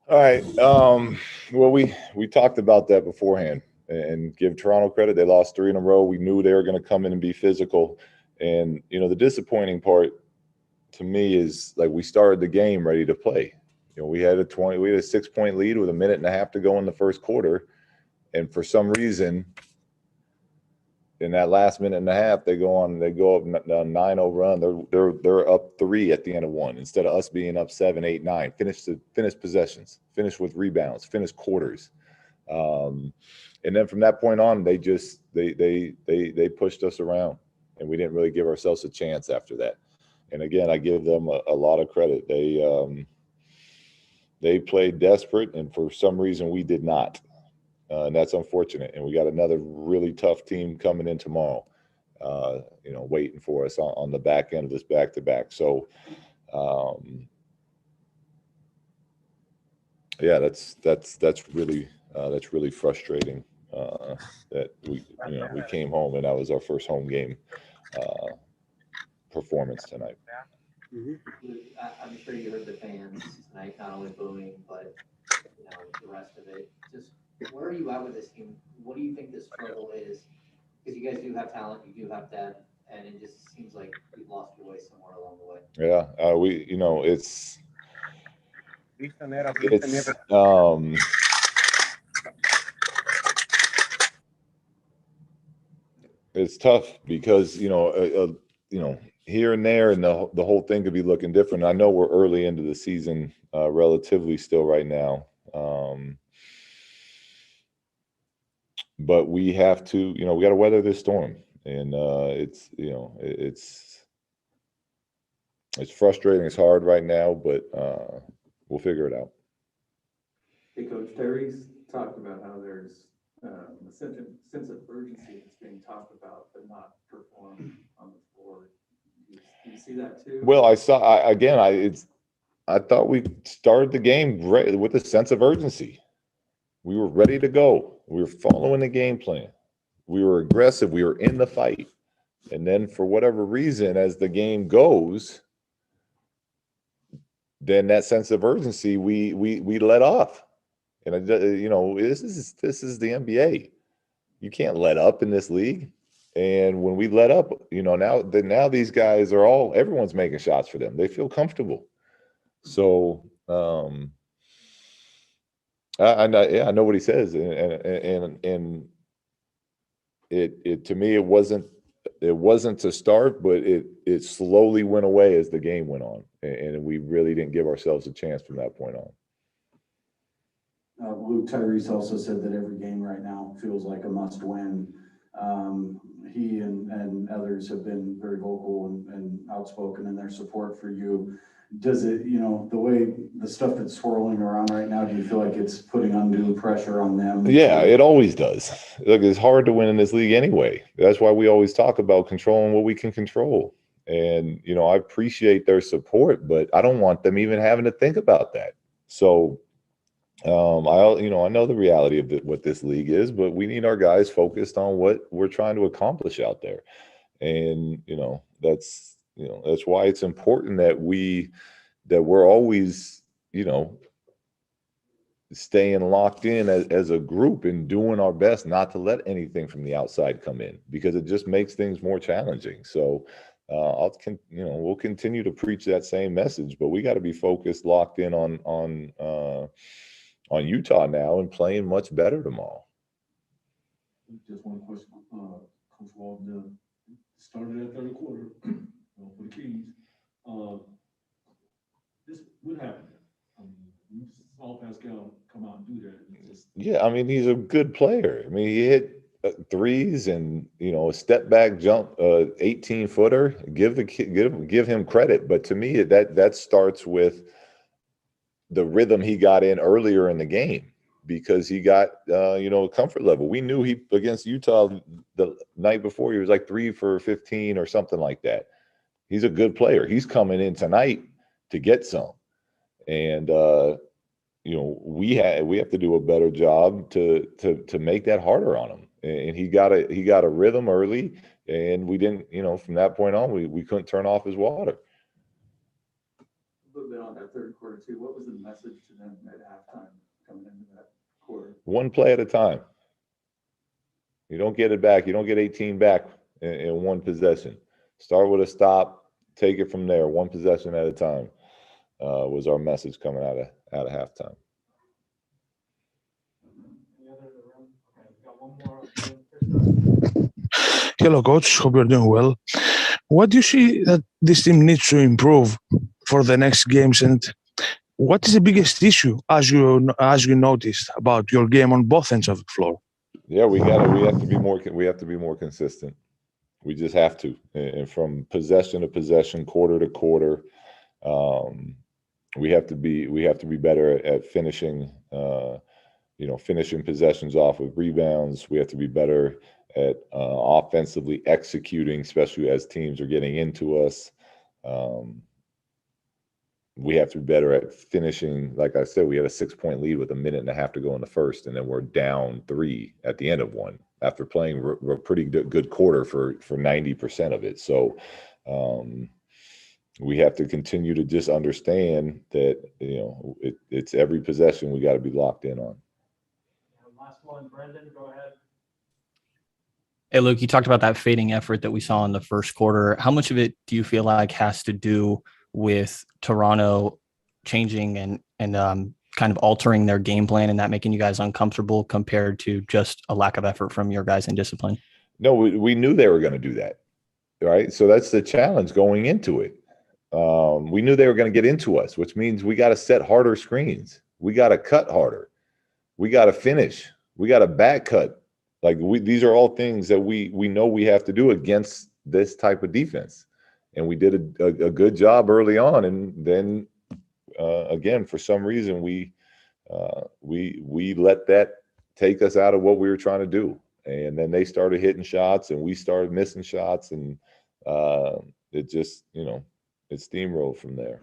All right. Well, we talked about that beforehand, and give Toronto credit. They lost three in a row. We knew they were going to come in and be physical. And the disappointing part to me is, like, we started the game ready to play. We had a 6 point lead with a minute and a half to go in the first quarter, and for some reason, in that last minute and a half, they go up 9-0 run. They're up three at the end of one, instead of us being up 7, 8, 9. Finish possessions, finish with rebounds, finish quarters, and then from that point on, they pushed us around, and we didn't really give ourselves a chance after that. And again, I give them a lot of credit. They played desperate, and for some reason we did not. And that's unfortunate. And we got another really tough team coming in tomorrow, waiting for us on the back end of this back to back. So, yeah, that's really frustrating. That we came home and that was our first home game uh, performance tonight. I'm sure you heard the fans tonight, not only booing, but the rest of it. Just where are you at with this team? What do you think the struggle is? Because you guys do have talent, you do have depth, and it just seems like you've lost your way somewhere along the way. Yeah, we it's it's tough because here and there, and the whole thing could be looking different. I know we're early into the season, relatively still right now, but we have to, we got to weather this storm, and it's frustrating. It's hard right now, but we'll figure it out. Hey, Coach, Terry's talked about how there's sense of urgency that's being talked about, but not performed on the floor. Do you see that too? Well, I thought we started the game with a sense of urgency. We were ready to go. We were following the game plan. We were aggressive. We were in the fight. And then, for whatever reason, as the game goes, then that sense of urgency we let off. And this is the NBA. You can't let up in this league. And when we let up, now these guys everyone's making shots for them. They feel comfortable. So I know, yeah, I know what he says, and it to me, it wasn't to start, but it slowly went away as the game went on, and we really didn't give ourselves a chance from that point on. Luke Tyrese also said that every game right now feels like a must win. He and others have been very vocal and outspoken in their support for you. Does it, the way the stuff that's swirling around right now, do you feel like it's putting undue pressure on them? Yeah, it always does. Look, it's hard to win in this league anyway. That's why we always talk about controlling what we can control. And, I appreciate their support, but I don't want them even having to think about that. So, I know the reality of what this league is, but we need our guys focused on what we're trying to accomplish out there. And, that's why it's important that we're always, staying locked in as a group and doing our best not to let anything from the outside come in, because it just makes things more challenging. So we'll continue to preach that same message, but we got to be focused, locked in on Utah now, and playing much better tomorrow. Just one question, Coach Walton. Started that third quarter for the Kings. This what happened? I mean, you saw Pascal come out and do that. Yeah, I mean, he's a good player. I mean, he hit threes, and a step back jump, 18-footer. Give him credit, but to me, that starts with the rhythm he got in earlier in the game, because he got comfort level. We knew he, against Utah the night before, he was like 3 for 15 or something like that. He's a good player. He's coming in tonight to get some, and we have to do a better job to make that harder on him. And he got a rhythm early, and we didn't, from that point on, we couldn't turn off his water. A little bit on that third quarter too. What was the message to them at halftime coming into that quarter? One play at a time. You don't get it back. You don't get 18 back in one possession. Start with a stop, take it from there, one possession at a time, was our message coming out of halftime. Hello, coach. Hope you're doing well. What do you see that this team needs to improve for the next games, and what is the biggest issue as you noticed about your game on both ends of the floor? Yeah, we have to be more consistent. We just have to, and from possession to possession, quarter to quarter, we have to be better at finishing. Finishing possessions off with rebounds. We have to be better at offensively executing, especially as teams are getting into us. We have to be better at finishing. Like I said, we had a 6-point lead with a minute and a half to go in the first, and then we're down 3 at the end of one after playing a pretty good quarter for 90% of it. So we have to continue to just understand that, it's every possession we got to be locked in on. Last one, Brendan, go ahead. Hey, Luke, you talked about that fading effort that we saw in the first quarter. How much of it do you feel like has to do with Toronto changing and kind of altering their game plan and that making you guys uncomfortable compared to just a lack of effort from your guys in discipline? No, we knew they were going to do that, right? So that's the challenge going into it. We knew they were going to get into us, which means we got to set harder screens. We got to cut harder. We got to finish. We got to back cut. Like these are all things that we know we have to do against this type of defense. And we did a good job early on. And then again, for some reason, we let that take us out of what we were trying to do. And then they started hitting shots and we started missing shots. And it just, it steamrolled from there.